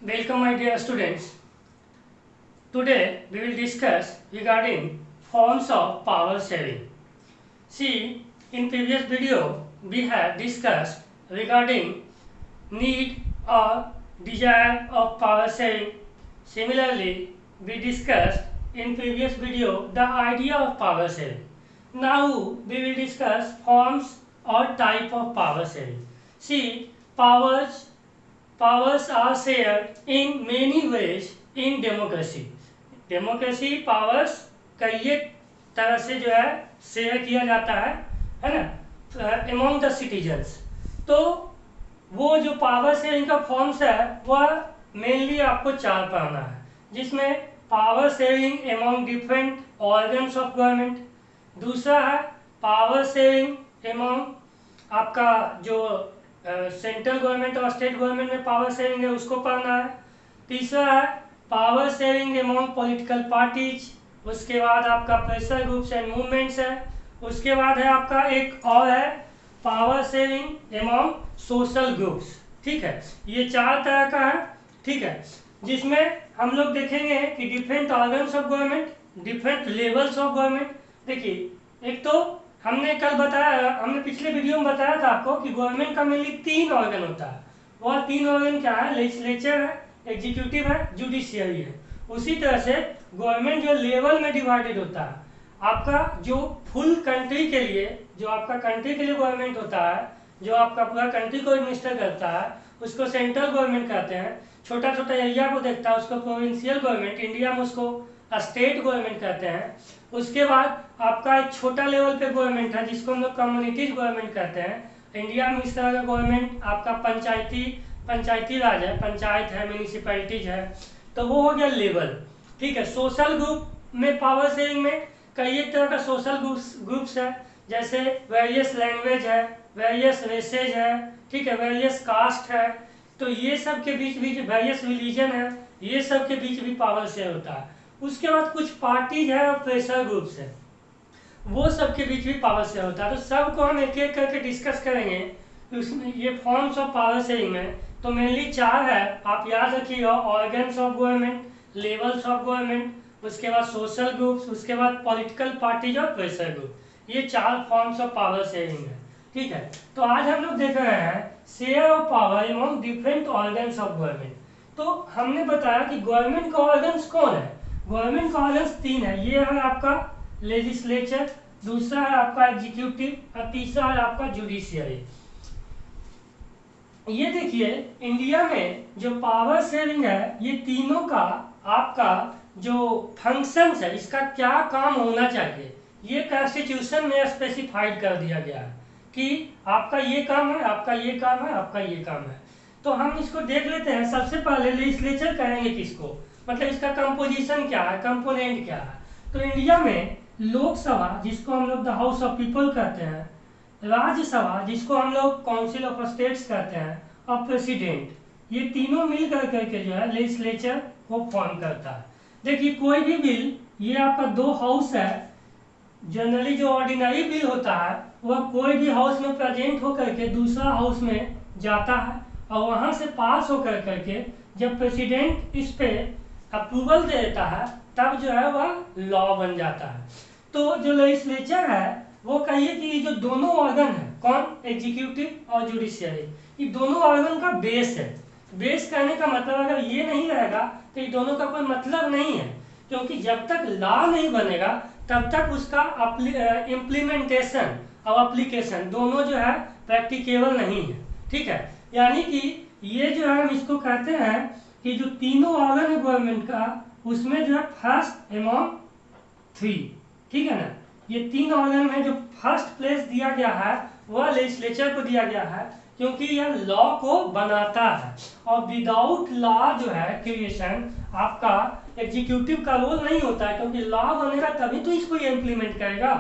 Welcome my dear students. Today we will discuss regarding forms of power sharing. See, in previous video we have discussed regarding need or desire of power sharing. Similarly, we discussed in previous video the idea of power sharing. Now we will discuss forms or type of power sharing. See, powers are shared in many ways in democracy. Democracy powers कई तरह से जो है share किया जाता है ना, among the citizens. तो वो जो पावर शेयरिंग का फॉर्म्स है वह मेनली आपको चार पढ़ना है, जिसमें power sharing among different organs of government, दूसरा है पावर शेयरिंग अमॉन्ग आपका जो सेंट्रल गवर्नमेंट और स्टेट गवर्नमेंट में पावर शेयरिंग है उसको पढ़ना है, तीसरा है power sharing among political parties, उसके बाद आपका प्रेशर ग्रुप्स एंड मूवमेंट्स है, उसके बाद है आपका एक और है power sharing among social groups. ठीक है, ये चार तरह का है। ठीक है, जिसमें हम लोग देखेंगे कि different organs of government, different levels of government. देखिए, एक तो हमने कल बताया, हमने पिछले वीडियो में बताया था आपको कि गवर्नमेंट का मेनली तीन ऑर्गन होता है। वह तीन ऑर्गन क्या है? लेजिस्लेचर है, एग्जीक्यूटिव है, जुडिशियरी है। उसी तरह से गवर्नमेंट जो लेवल में डिवाइडेड होता है, आपका जो फुल कंट्री के लिए, जो आपका कंट्री के लिए गवर्नमेंट होता है, जो आपका पूरा कंट्री को एडमिनिस्टर करता है, उसको सेंट्रल गवर्नमेंट कहते हैं। छोटा छोटा एरिया को देखता है उसको प्रोविंशियल गवर्नमेंट, इंडिया में उसको स्टेट गवर्नमेंट कहते हैं। उसके बाद आपका एक छोटा लेवल पे गवर्नमेंट है जिसको हम लोग कम्युनिटीज गवर्नमेंट कहते हैं। इंडिया में इस तरह का गवर्नमेंट आपका पंचायती राज है, पंचायत है, म्यूनिसिपैलिटीज है, तो वो हो गया लेवल। ठीक है, सोशल ग्रुप में पावर शेयरिंग में कई एक तरह का सोशल ग्रुप्स है, जैसे वेरियस लैंग्वेज है, वेरियस रेसेज है, ठीक है, वेरियस कास्ट है, तो ये सब के बीच वेरियस रिलीजन है, ये सब के बीच भी पावर शेयर होता है। उसके बाद कुछ पार्टीज है और प्रेशर ग्रुप्स है, वो सब के बीच भी पावर शेयर होता है। तो सबको हम एक एक करके डिस्कस करेंगे। उसमें ये फॉर्म्स ऑफ पावर शेयरिंग में तो मेनली चार है, आप याद रखिएगा। Organs of government, levels of government, उसके बाद सोशल ग्रुप्स, उसके बाद पॉलिटिकल पार्टीज और प्रेशर ग्रुप, ये चार फॉर्म्स ऑफ पावर शेयरिंग है। ठीक है, तो आज हम लोग देख रहे हैं share of power among different organs of government. तो हमने बताया कि गवर्नमेंट का ऑर्गन्स कौन है? गवर्नमेंट का ऑर्गन्स तीन है। ये है आपका लेजिस्लेचर, दूसरा है आपका एग्जीक्यूटिव और तीसरा है आपका जुडिशियरी। ये देखिए, इंडिया में जो पावर शेयरिंग है, ये तीनों का आपका जो फंक्शंस है, इसका क्या काम होना चाहिए, ये कॉन्स्टिट्यूशन में स्पेसिफाइड कर दिया गया है कि आपका ये काम है, आपका ये काम है, आपका ये काम है। तो हम इसको देख लेते हैं। सबसे पहले लेजिस्लेचर कहेंगे किसको, मतलब इसका कंपोजिशन क्या है, कंपोनेंट क्या है। तो इंडिया में लोकसभा, जिसको हम लोग द हाउस ऑफ पीपल कहते हैं, राज्यसभा, जिसको हम लोग काउंसिल ऑफ स्टेट्स कहते हैं, और प्रेसिडेंट, ये तीनों मिल करके जो है लेजिस्लेचर को फॉर्म करता है। देखिए, कोई भी बिल, ये आपका दो हाउस है। जनरली जो ऑर्डिनरी बिल होता है वह कोई भी हाउस में प्रेजेंट होकर के दूसरा हाउस में जाता है और वहां से पास होकर करके जब प्रेसिडेंट इस पे अप्रूवल दे देता है तब जो है वह लॉ बन जाता है। तो जो लेजिस्लेचर है वो कहिए कि जो दोनों ऑर्गन है, कौन? एग्जीक्यूटिव और जुडिशियरी, ये दोनों ऑर्गन का बेस है। बेस कहने का मतलब अगर ये नहीं रहेगा तो ये दोनों का कोई मतलब नहीं है, क्योंकि जब तक लॉ नहीं बनेगा तब तक उसका इम्प्लीमेंटेशन और एप्लीकेशन दोनों जो है प्रैक्टिकेबल नहीं है। ठीक है, यानी कि ये जो है हम इसको कहते हैं कि जो तीनों ऑर्गन है गवर्नमेंट का, उसमें जो है फर्स्ट अमॉन्ग थ्री, ठीक है ना, ये तीन ऑर्गन में जो फर्स्ट प्लेस दिया गया है वह लेजिस्लेचर को दिया गया है, क्योंकि यह लॉ को बनाता है। और विदाउट लॉ जो है क्रिएशन, आपका एग्जीक्यूटिव का रोल नहीं होता है, क्योंकि लॉ बनेगा तभी तो इसको इम्प्लीमेंट करेगा,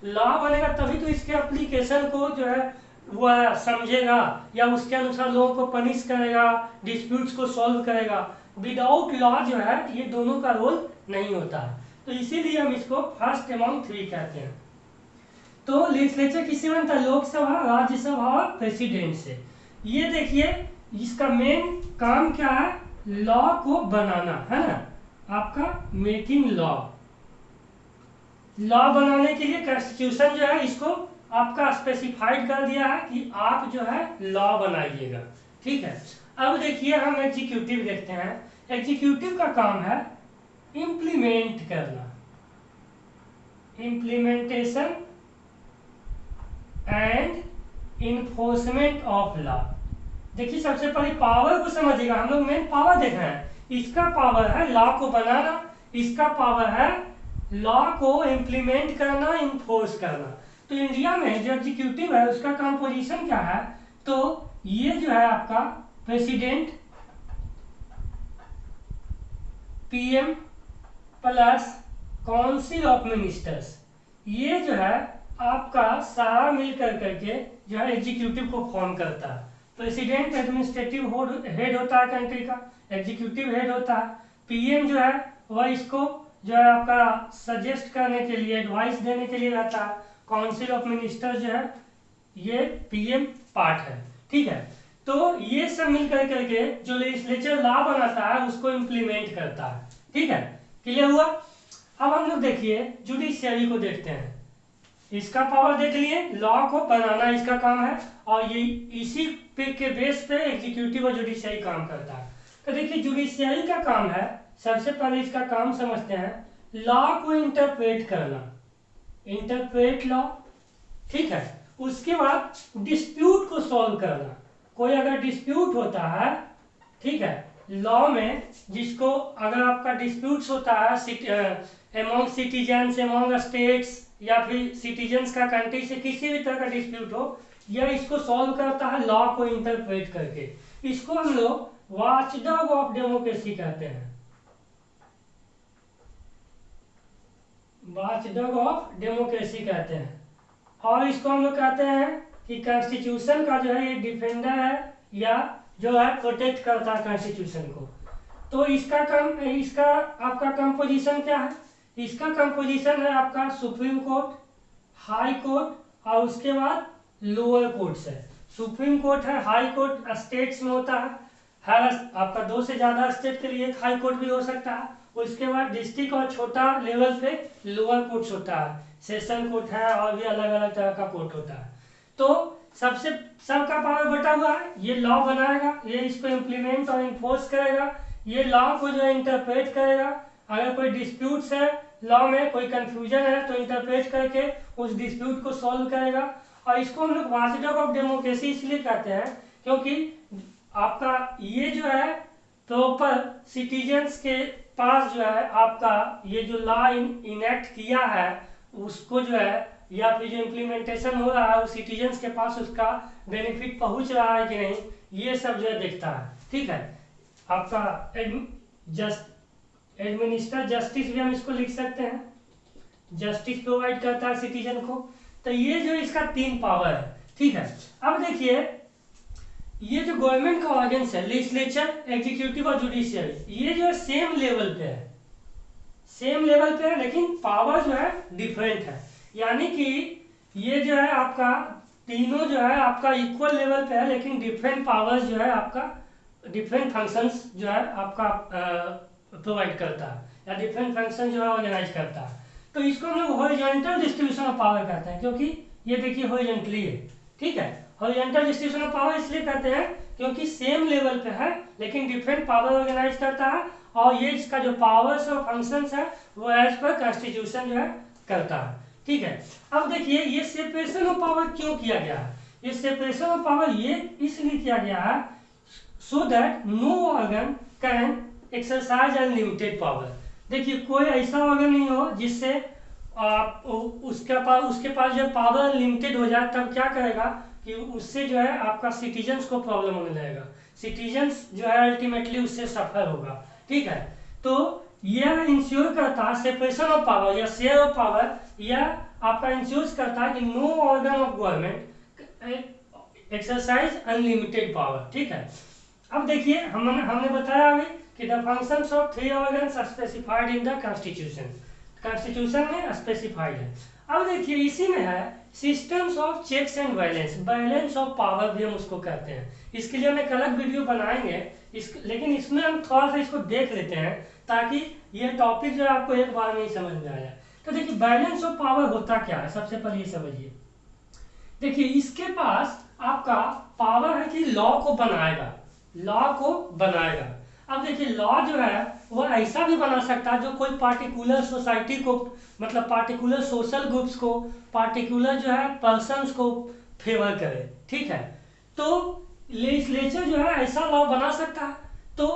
लॉ बनेगा तभी तो इसके एप्लीकेशन को जो है वह समझेगा या उसके अनुसार लोगों को पनिश करेगा, डिस्प्यूट्स को सॉल्व करेगा। विदाउट लॉ जो है ये दोनों का रोल नहीं होता है, तो इसीलिए हम इसको फर्स्ट अमॉन्ग थ्री कहते हैं। तो लेजिस्लेचर किससे बनता है? लोकसभा, राज्यसभा और प्रेसिडेंट से। ये देखिए, इसका मेन काम क्या है? लॉ को बनाना, है ना, आपका मेकिंग लॉ बनाने के लिए कॉन्स्टिट्यूशन जो है इसको आपका स्पेसिफाइड कर दिया है कि आप जो है लॉ बनाइएगा। ठीक है, अब देखिए हम एग्जीक्यूटिव देखते हैं। एग्जीक्यूटिव का काम है इम्प्लीमेंट करना, implementation and enforcement of law. देखिए सबसे पहले पावर को समझिएगा, हम लोग मेन पावर देख रहे हैं। इसका पावर है लॉ को बनाना, इसका पावर है लॉ को इम्प्लीमेंट करना, इन्फोर्स करना। तो इंडिया में जो एग्जीक्यूटिव है उसका कंपोजिशन क्या है, तो ये जो है आपका president, PM plus council of ministers, ये जो है आपका सारा मिल करके जो है एग्जीक्यूटिव को फॉर्म करता है। प्रेसिडेंट एडमिनिस्ट्रेटिव हेड होता है कंट्री का, एग्जीक्यूटिव हेड होता है। पीएम जो है वह इसको जो है आपका सजेस्ट करने के लिए, एडवाइस देने के लिए रहता है। काउंसिल ऑफ मिनिस्टर जो है ये पीएम पार्ट है। ठीक है, तो ये सब मिल करके जो लेजिस्लेचर लॉ बनाता है उसको इम्प्लीमेंट करता है। ठीक है, क्लियर हुआ। अब हम लोग देखिए जुडिशियरी को देखते हैं। इसका पावर देख लिए, लॉ को बनाना इसका काम है, और ये इसी पे के बेस पे एग्जीक्यूटिव और जुडिशियरी काम करता है। तो देखिए जुडिशियरी का काम है, सबसे पहले इसका काम समझते हैं, लॉ को इंटरप्रेट करना, इंटरप्रेट लॉ। ठीक है, उसके बाद डिस्प्यूट को सॉल्व करना। कोई अगर डिस्प्यूट होता है, ठीक है, लॉ में, जिसको अगर आपका डिस्प्यूट्स होता है अमॉन्ग सिटीजन्स, अमॉन्ग स्टेट्स, या फिर सिटीजन्स का कंट्री से किसी भी तरह का डिस्प्यूट हो, यह इसको सॉल्व करता है लॉ को इंटरप्रेट करके। इसको हम लोग वॉचडॉग ऑफ डेमोक्रेसी कहते हैं, वॉचडॉग ऑफ डेमोक्रेसी कहते हैं। और इसको हम लोग कहते हैं कि कॉन्स्टिट्यूशन का जो है ये डिफेंडर है, या जो है प्रोटेक्ट करता है कॉन्स्टिट्यूशन को। तो इसका आपका कंपोजिशन क्या है, इसका कंपोजिशन है आपका सुप्रीम कोर्ट, हाई कोर्ट, और उसके बाद लोअर कोर्ट्स है। सुप्रीम कोर्ट है, हाई कोर्ट स्टेट्स में होता है, हर आपका 2 से ज्यादा स्टेट के लिए एक हाई कोर्ट भी हो सकता है। उसके बाद डिस्ट्रिक्ट और छोटा लेवल पे लोअर कोर्ट्स होता है, सेशन कोर्ट है, और भी अलग अलग तरह का कोर्ट होता है। तो सबका पावर बटा हुआ है, ये लॉ बनाएगा, ये इसको इम्प्लीमेंट और इन्फोर्स करेगा, ये लॉ को जो है इंटरप्रेट करेगा। अगर कोई डिस्प्यूट्स है लॉ में, कोई कंफ्यूजन है, तो इंटरप्रेट करके उस डिस्प्यूट को सॉल्व करेगा। और इसको हम लोग वॉचडॉग ऑफ डेमोक्रेसी इसलिए कहते हैं क्योंकि आपका ये जो है प्रॉपर सिटीजन्स के पास जो है आपका ये जो लॉ इनेक्ट किया है उसको जो है, या फिर जो इम्प्लीमेंटेशन हो रहा है वो सिटीजन्स के पास उसका बेनिफिट पहुंच रहा है कि नहीं, ये सब जो है देखता है। ठीक है, आपका एडमिनिस्टर जस्टिस भी हम इसको लिख सकते हैं, जस्टिस प्रोवाइड करता है सिटीजन को। तो ये जो इसका 3 पावर है। ठीक है, अब देखिए ये जो गवर्नमेंट का ऑर्गन्स है, लेजिस्लेचर, एग्जीक्यूटिव और जुडिशियरी, ये जो है सेम लेवल पे है, सेम लेवल पे है, लेकिन पावर जो है डिफरेंट है। यानी कि ये जो है आपका तीनों जो है आपका इक्वल लेवल पे है, लेकिन डिफरेंट पावर्स जो है आपका डिफरेंट फंक्शंस जो है आपका प्रोवाइड करता है, या डिफरेंट फंक्शन जो है ऑर्गेनाइज करता है। तो इसको हम लोग हॉरिजॉन्टल डिस्ट्रीब्यूशन ऑफ पावर कहते हैं, क्योंकि ये देखिए हॉरिजॉन्टली है। ठीक है, हॉरिजॉन्टल डिस्ट्रीब्यूशन ऑफ पावर इसलिए कहते हैं क्योंकि सेम लेवल पे है, लेकिन डिफरेंट पावर ऑर्गेनाइज करता है, और ये इसका जो पावर्स और फंक्शंस है वो एज पर कॉन्स्टिट्यूशन जो है करता है। ठीक है, अब देखिए ये सेपरेशन ऑफ पावर क्यों किया गया है। ये सेपरेशन ऑफ पावर ये इसलिए किया गया है so that no organ can exercise unlimited power. देखिए कोई ऐसा ऑर्गन नहीं हो जिससे उसके पास जो पावर अनलिमिटेड हो जाए, तब क्या करेगा कि उससे जो है आपका सिटीजन्स को प्रॉब्लम होने लगेगा, सिटीजन्स जो है अल्टीमेटली उससे सफर होगा। ठीक है, तो यह इंश्योर करता है सेपरेशन ऑफ पावर या शेयर ऑफ पावर, यह आपका इंश्योर करता है कि no organ of government exercise unlimited power. ठीक है, अब देखिए हमने बताया अभी कि the functions of 3 organs are specified in the constitution, constitution में स्पेसिफाइड है। अब देखिए इसी में है systems of checks and balance, balance of power भी हम उसको कहते हैं। इसके लिए हम एक अलग वीडियो बनाएंगे, लेकिन इसमें हम थोड़ा सा इसको देख लेते हैं ताकि ये टॉपिक जो है आपको एक बार में ही समझ में आ जाए। तो देखिए बैलेंस ऑफ पावर होता क्या है, सबसे पहले ये समझिए। देखिए इसके पास आपका पावर है कि लॉ को बनाएगा, लॉ को बनाएगा। अब देखिए लॉ जो है वो ऐसा भी बना सकता है जो कोई पार्टिकुलर सोसाइटी को, मतलब पार्टिकुलर सोशल ग्रुप्स को, पार्टिकुलर जो है पर्सन्स को फेवर करे, ठीक है। तो लेजिस्लेचर जो है ऐसा लॉ बना सकता है। तो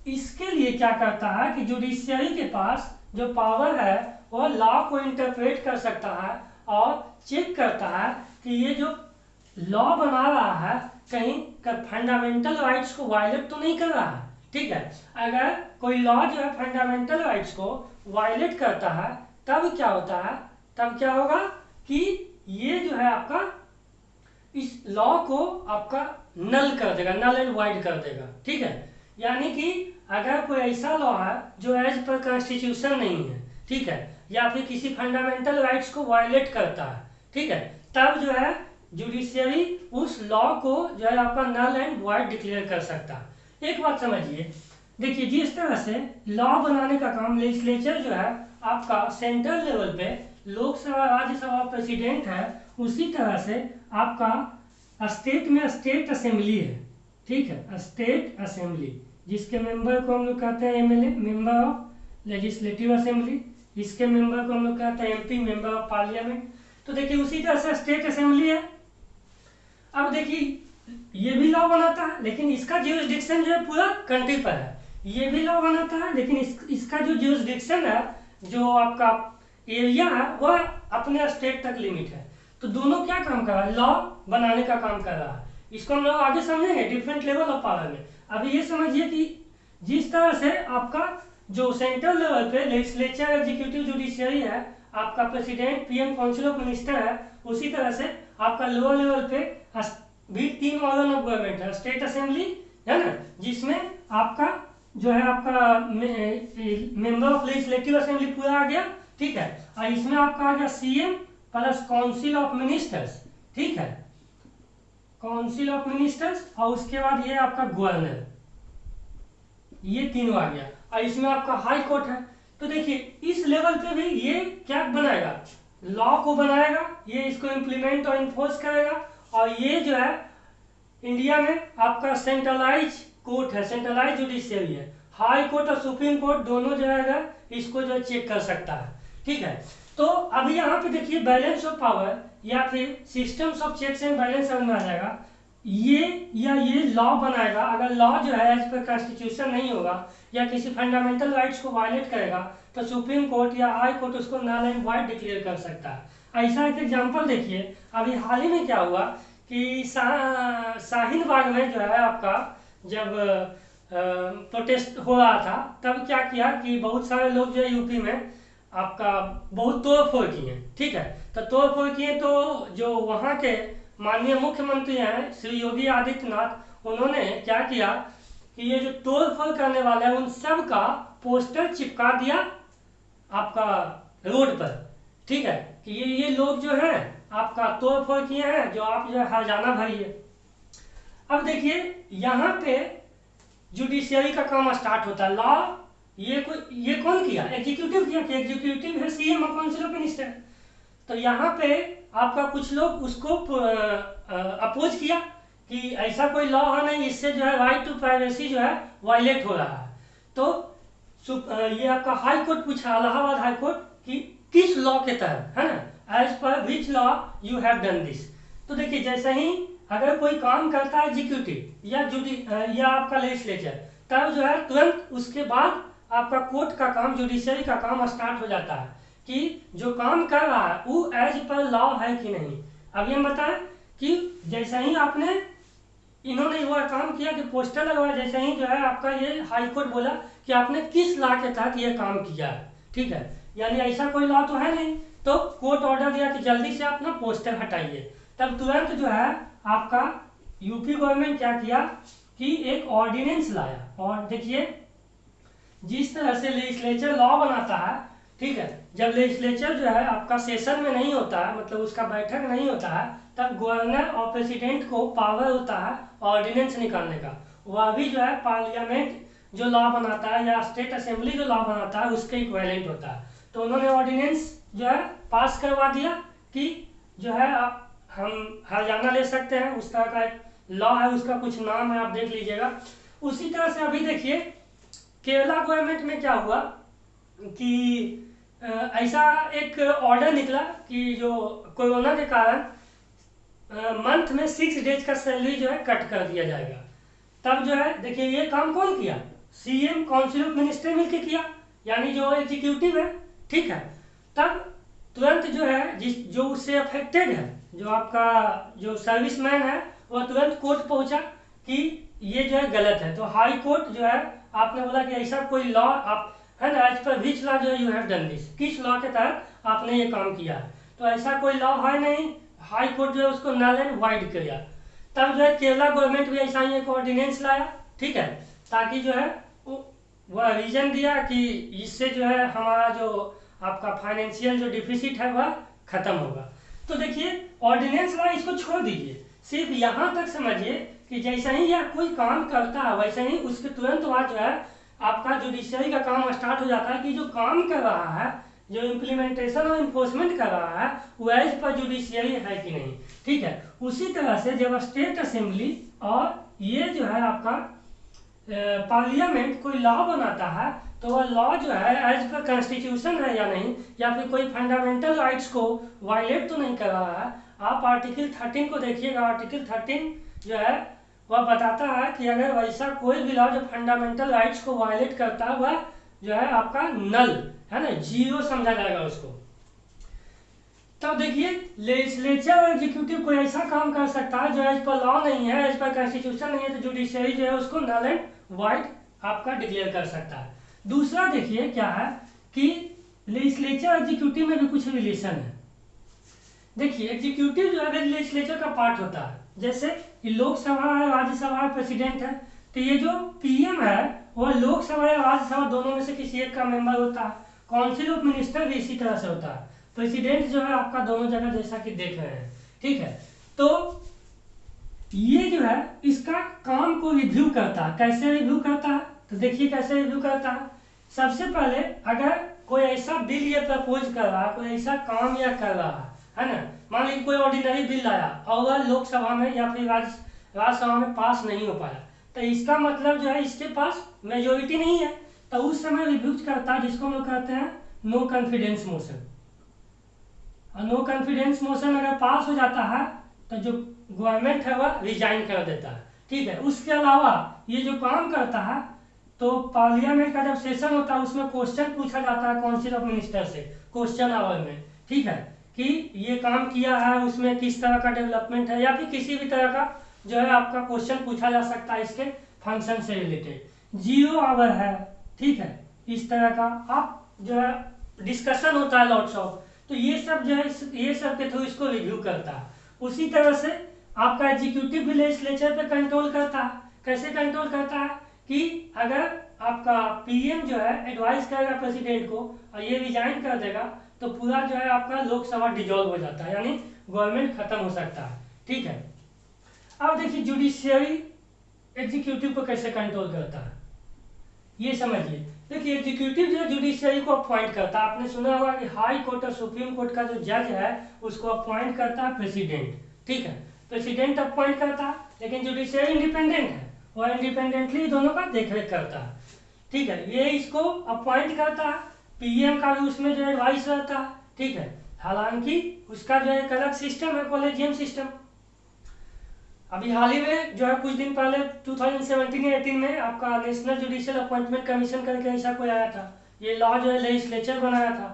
इसके लिए क्या करता है कि जुडिशियरी के पास जो पावर है वह लॉ को इंटरप्रेट कर सकता है और चेक करता है कि ये जो लॉ बना रहा है कहीं फंडामेंटल राइट्स को वायलेट तो नहीं कर रहा है, ठीक है। अगर कोई लॉ जो है फंडामेंटल राइट्स को वायलेट करता है तब क्या होता है, तब क्या होगा कि ये जो है आपका इस लॉ को आपका नल कर देगा, नल एंड वाइड कर देगा, ठीक है। यानी कि अगर कोई ऐसा लॉ है जो एज पर कॉन्स्टिट्यूशन नहीं है, ठीक है, या फिर किसी फंडामेंटल राइट्स को वायलेट करता है, ठीक है, तब जो है जुडिशियरी उस लॉ को जो है आपका नल एंड वाइड डिक्लेयर कर सकता है। एक बात समझिए, देखिए जिस तरह से लॉ बनाने का काम लेजिस्लेचर जो है आपका सेंट्रल लेवल पे लोकसभा, राज्यसभा, प्रेसिडेंट है, उसी तरह से आपका स्टेट में स्टेट असेंबली है, ठीक है, स्टेट असेंबली, जिसके मेंबर को हम लोग कहते हैं MLA, member of legislative assembly. इसके मेंबर को हम लोग कहते हैं एमपी, मेंबर ऑफ पार्लियामेंट। तो देखिए उसी तरह से स्टेट असेंबली है। अब देखिए ये भी लॉ बनाता है लेकिन इसका ज्यूरिसडिक्शन जो है पूरा कंट्री पर है। ये भी लॉ बनाता है लेकिन इसका जो ज्यूरिसडिक्शन है, जो आपका एरिया है, वह अपने स्टेट तक लिमिट है। तो दोनों क्या काम कर रहा है, लॉ बनाने का काम कर रहा है। इसको हम लोग आगे समझेंगे डिफरेंट लेवल ऑफ पावर में। अभी ये समझिए कि जिस तरह से आपका जो सेंट्रल लेवल पे लेजिस्लेचर, एग्जीक्यूटिव, जुडिशियरी है, आपका president, PM, council of minister है, उसी तरह से आपका लोअर लेवल पे भी 3 ऑर्गन ऑफ गवर्नमेंट है। स्टेट असेंबली है ना, जिसमें आपका जो है आपका मेंबर ऑफ लेजिस्लेटिव असेंबली पूरा आ गया, ठीक है, और इसमें आपका आ गया CM plus council of ministers, ठीक है, काउंसिल ऑफ मिनिस्टर्स, और उसके बाद ये आपका गवर्नर, ये तीनों आ गया, और इसमें आपका हाई कोर्ट है। तो देखिए इस लेवल पे भी ये क्या बनाएगा, लॉ को बनाएगा, ये इसको इम्प्लीमेंट और इन्फोर्स करेगा। और ये जो है इंडिया में आपका सेंट्रलाइज कोर्ट है, सेंट्रलाइज जुडिशियरी है। हाई कोर्ट और सुप्रीम कोर्ट दोनों जो है इसको जो चेक कर सकता है, ठीक है। तो अभी यहाँ पे देखिए बैलेंस ऑफ पावर या फिर systems of checks and balance समझ में आ जाएगा। ये लॉ बनाएगा। अगर लॉ जो है एज पर कॉन्स्टिट्यूशन नहीं होगा या किसी फंडामेंटल राइट्स को वायलेट करेगा तो सुप्रीम कोर्ट या हाई कोर्ट उसको नल एंड वाइड डिक्लेयर कर सकता है। ऐसा एक एग्जांपल देखिए, अभी हाल ही में क्या हुआ कि शाहीन बाग में जो है आपका जब प्रोटेस्ट हो रहा था तब क्या किया कि बहुत सारे लोग जो है यूपी में आपका बहुत तोड़फोड़ किए, ठीक है। तो तोड़फोड़ किए तो जो वहाँ के माननीय मुख्यमंत्री हैं श्री योगी आदित्यनाथ, उन्होंने क्या किया कि ये जो तोड़फोड़ करने वाले हैं उन सब का पोस्टर चिपका दिया आपका रोड पर, ठीक है, कि ये लोग जो है आपका तोड़फोड़ किए हैं, जो आप जो है हर्जाना भरिए। अब देखिए यहाँ पे जुडिशियरी का काम स्टार्ट होता है। लॉ ये कौन किया, एग्जीक्यूटिव किया, कि एग्जीक्यूटिव है सीएम और काउंसिल ऑफ मिनिस्टर। तो यहाँ पे आपका कुछ लोग उसको अपोज किया कि ऐसा कोई लॉ है नहीं, इससे जो है राइट टू प्राइवेसी जो है वायलेट हो रहा है। तो ये आपका हाई कोर्ट पूछा, इलाहाबाद हाई कोर्ट, कि किस लॉ के तहत, है ना, as per which law you have done this. तो देखिए जैसे ही अगर कोई काम करता है एग्जीक्यूटिव या आपका लेजिस्लेचर, तब जो है तुरंत उसके बाद आपका कोर्ट का काम, जुडिशियरी का काम स्टार्ट हो जाता है कि जो काम कर रहा है वो एज पर लॉ है कि नहीं। अब ये बताएं कि जैसे ही आपने इन्होंने वो काम किया कि पोस्टर लगवाया, जैसे ही जो है आपका ये हाई कोर्ट बोला कि आपने किस लॉ के तहत ये काम किया है, ठीक है, यानी ऐसा कोई लॉ तो है नहीं। तो कोर्ट ऑर्डर दिया कि जल्दी से अपना पोस्टर हटाइए। तब तुरंत जो है आपका यूपी गवर्नमेंट क्या किया कि एक ऑर्डिनेंस लाया। और देखिए जिस तरह से लेजिस्लेचर लॉ बनाता है, ठीक है, जब लेजिस्लेचर जो है आपका सेशन में नहीं होता है, मतलब उसका बैठक नहीं होता है, तब गवर्नर और प्रेसिडेंट को पावर होता है ऑर्डिनेंस निकालने का। वह भी जो है पार्लियामेंट जो लॉ बनाता है या स्टेट असेंबली जो लॉ बनाता है उसके इक्विवेलेंट होता है। तो उन्होंने ऑर्डिनेंस जो है पास करवा दिया कि जो है हम हरियाणा ले सकते हैं, उस तरह का एक लॉ है, उसका कुछ नाम है, आप देख लीजिएगा। उसी तरह से अभी देखिए केरला गवर्नमेंट में क्या हुआ कि ऐसा एक ऑर्डर निकला कि जो कोरोना के कारण मंथ में 6 डेज का सैलरी जो है कट कर दिया जाएगा। तब जो है देखिए ये काम कौन किया, सीएम काउंसिल ऑफ मिनिस्टर मिलकर किया, यानी जो एग्जीक्यूटिव है, ठीक है। तब तुरंत जो है जो उससे अफेक्टेड है, जो आपका जो सर्विसमैन है, वह तुरंत कोर्ट पहुंचा कि ये जो है गलत है। तो हाई कोर्ट जो है आपने बोला कि ऐसा कोई लॉ आप है ना, एज पर विच लॉ जो यू हैव डन दिस, किस लॉ के तहत आपने ये काम किया है। तो ऐसा कोई लॉ है नहीं, हाई कोर्ट जो है उसको नल एंड वाइड किया। तब जो है केरला गवर्नमेंट भी ऐसा ही एक ऑर्डिनेंस लाया, ठीक है, ताकि जो है वह रीजन दिया कि इससे जो है हमारा जो आपका फाइनेंशियल जो डिफिसिट है वह खत्म होगा। तो देखिए ऑर्डिनेंस ला, इसको छोड़ दीजिए, सिर्फ यहाँ तक समझिए कि जैसे ही यह कोई काम करता है वैसे ही उसके तुरंत बाद जो है आपका जुडिशियरी का काम स्टार्ट हो जाता है कि जो काम कर रहा है, जो इम्प्लीमेंटेशन और इन्फोर्समेंट कर रहा है वो एज पर जुडिशियरी है कि नहीं, ठीक है। उसी तरह से जब स्टेट असेंबली और ये जो है आपका पार्लियामेंट कोई लॉ बनाता है तो वह लॉ जो है एज पर कॉन्स्टिट्यूशन है या नहीं, या फिर कोई फंडामेंटल राइट्स को वायलेट तो नहीं कर रहा है। आप आर्टिकल 13 को देखिएगा, आर्टिकल 13 जो है वह बताता है कि अगर वैसा कोई भी लॉ जो फंडामेंटल राइट्स को वायलेट करता है वह जो है आपका नल है ना, जीरो समझा जाएगा उसको। तब देखिए लेजिस्लेचर और एग्जीक्यूटिव कोई ऐसा काम कर सकता है जो एज पर लॉ नहीं है, एज पर कॉन्स्टिट्यूशन नहीं है, तो जुडिशियरी जो है उसको नल एंड वाइड आपका डिक्लेयर कर सकता है। दूसरा देखिए क्या है कि लेजिस्लेचर एग्जीक्यूटिव में भी कुछ रिलेशन है। देखिए एग्जीक्यूटिव जो है लेजिस्लेचर का पार्ट होता है, जैसे लोकसभा है, राज्यसभा है, प्रेसिडेंट है। तो ये जो पीएम है वह लोकसभा या राज्यसभा दोनों में से किसी एक का मेंबर होता है। काउंसिल ऑफ मिनिस्टर भी इसी तरह से होता है। प्रेसिडेंट जो है आपका दोनों जगह जैसा कि देख रहे हैं, ठीक है। तो ये जो है इसका काम को रिव्यू करता है। कैसे रिव्यू करता है तो देखिए कैसे रिव्यू करता है। सबसे पहले अगर कोई ऐसा बिल ये प्रपोज कर रहा है, कोई ऐसा काम या कर रहा है ना, मान लीजिए कोई ऑर्डिनरी बिल लाया और वह लोकसभा में या फिर राज्यसभा में पास नहीं हो पाया, तो इसका मतलब जो है इसके पास मेजोरिटी नहीं है। तो उस समय रिव्यू करता है जिसको हम लोग कहते हैं नो कॉन्फिडेंस मोशन। और नो कॉन्फिडेंस मोशन अगर पास हो जाता है तो जो गवर्नमेंट है वह रिजाइन कर देता है, ठीक है। उसके अलावा ये जो काम करता है तो पार्लियामेंट का जब सेशन होता है उसमें क्वेश्चन पूछा जाता है काउंसिल ऑफ मिनिस्टर से क्वेश्चन आवर में, ठीक है, कि ये काम किया है उसमें किस तरह का डेवलपमेंट है, या फिर किसी भी तरह का जो है आपका क्वेश्चन पूछा जा सकता है इसके फंक्शन से रिलेटेड। 0 आवर है, ठीक है, इस तरह का आप जो है डिस्कशन होता है लॉट्स ऑफ। तो ये सब जो है ये सब के थ्रू इसको रिव्यू करता है। उसी तरह से आपका एग्जीक्यूटिव भी लेजिस्लेचर पे कंट्रोल करता है। कैसे कंट्रोल करता है कि अगर आपका पीएम जो है एडवाइस करेगा प्रेसिडेंट को और ये रिजाइन कर देगा तो पूरा जो है आपका लोकसभा डिजॉल्व हो जाता है, यानी गवर्नमेंट खत्म हो सकता है, ठीक है। अब देखिए जुडिशियरी एग्जीक्यूटिव को कैसे कंट्रोल करता है ये समझिए। देखिए एग्जीक्यूटिव जो है जुडिशियरी को अपॉइंट करता है। आपने सुना होगा कि हाई कोर्ट और सुप्रीम कोर्ट का जो जज है उसको अपॉइंट करता है प्रेसिडेंट, ठीक है। प्रेसिडेंट अपॉइंट करता है, लेकिन जुडिशियरी इंडिपेंडेंट है, वह इंडिपेंडेंटली दोनों का देखरेख करता है, ठीक है। ये इसको अपॉइंट करता है, पीएम का भी उसमें जो एडवाइस रहता है, ठीक है। हालांकि उसका जो एक अलग सिस्टम है, कॉलेजियम सिस्टम। अभी हाल ही में जो है कुछ दिन पहले 2017 या 18 में आपका नेशनल जुडिशियल अपॉइंटमेंट कमीशन करके ऐसा कोई आया था। ये लॉ जो है लेजिस्लेचर बनाया था,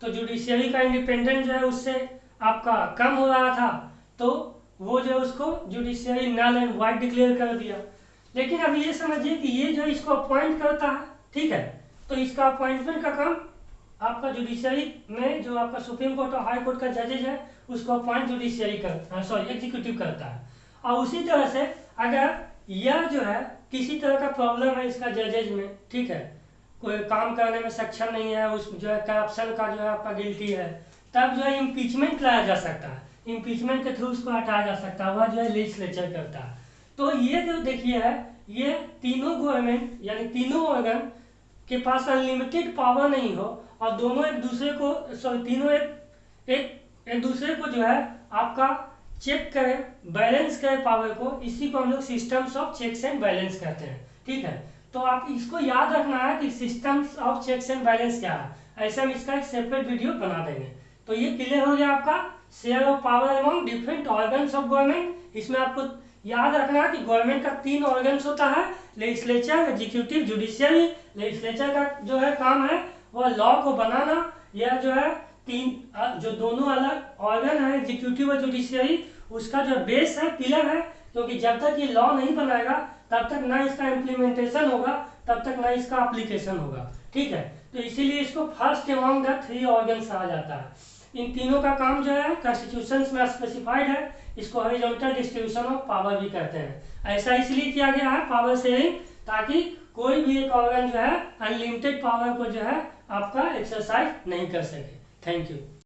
तो जुडिशियरी का इंडिपेंडेंट जो है उससे आपका कम हो रहा था, तो वो जो है उसको judiciary null and void declare कर दिया। लेकिन अब ये समझिए कि ये जो इसको अपॉइंट करता है, ठीक है, तो इसका अपॉइंटमेंट का काम आपका जुडिशियरी में जो आपका सुप्रीम कोर्ट और हाई कोर्ट का जजेज है उसको अपॉइंट जुडिशियरी एग्जीक्यूटिव करता है। और उसी तरह से अगर यह जो है किसी तरह का प्रॉब्लम है इसका जजेज में, ठीक है, कोई काम करने में सक्षम नहीं है, उस जो है करप्शन का जो है आपका गिल्टी है, तब जो है इम्पीचमेंट लाया जा सकता है। इम्पीचमेंट के थ्रू उसको हटाया जा सकता है, वह जो है लेजिस्लेचर करता है। तो ये जो देखिए है ये तीनों गवर्नमेंट यानी तीनों ऑर्गन के पास अनलिमिटेड पावर नहीं हो और दोनों एक दूसरे को तीनों एक दूसरे को जो है आपका चेक करें, बैलेंस करें पावर को, इसी को हम लोग systems of checks and balance कहते हैं। ठीक है, तो आप इसको याद रखना है कि systems of checks and balance क्या है, ऐसे हम इसका एक सेपरेट वीडियो बना देंगे। तो ये क्लियर हो गया आपका share of power among different organs of government. इसमें आपको याद रखना है कि गवर्नमेंट का 3 ऑर्गन्स होता है, लेजिस्लेचर, एग्जीक्यूटिव, जुडिशियरी। लेजिस्लेचर का जो है काम है वो लॉ को बनाना, या जो है जो दोनों अलग ऑर्गन है एग्जीक्यूटिव और जुडिशियरी, उसका जो बेस है, पिलर है, क्योंकि जब तक ये लॉ नहीं बनाएगा तब तक ना इसका इम्प्लीमेंटेशन होगा, तब तक ना इसका एप्लीकेशन होगा। ठीक है, तो इसीलिए इसको फर्स्ट अमंग द 3 ऑर्गन्स कहा जाता है। इन तीनों का काम जो है कॉन्स्टिट्यूशन में स्पेसिफाइड है, इसको हॉरिजॉन्टल डिस्ट्रीब्यूशन ऑफ पावर भी कहते हैं। ऐसा इसलिए किया गया है पावर शेयरिंग, ताकि कोई भी एक ऑर्गन जो है अनलिमिटेड पावर को जो है आपका एक्सरसाइज नहीं कर सके। Thank you.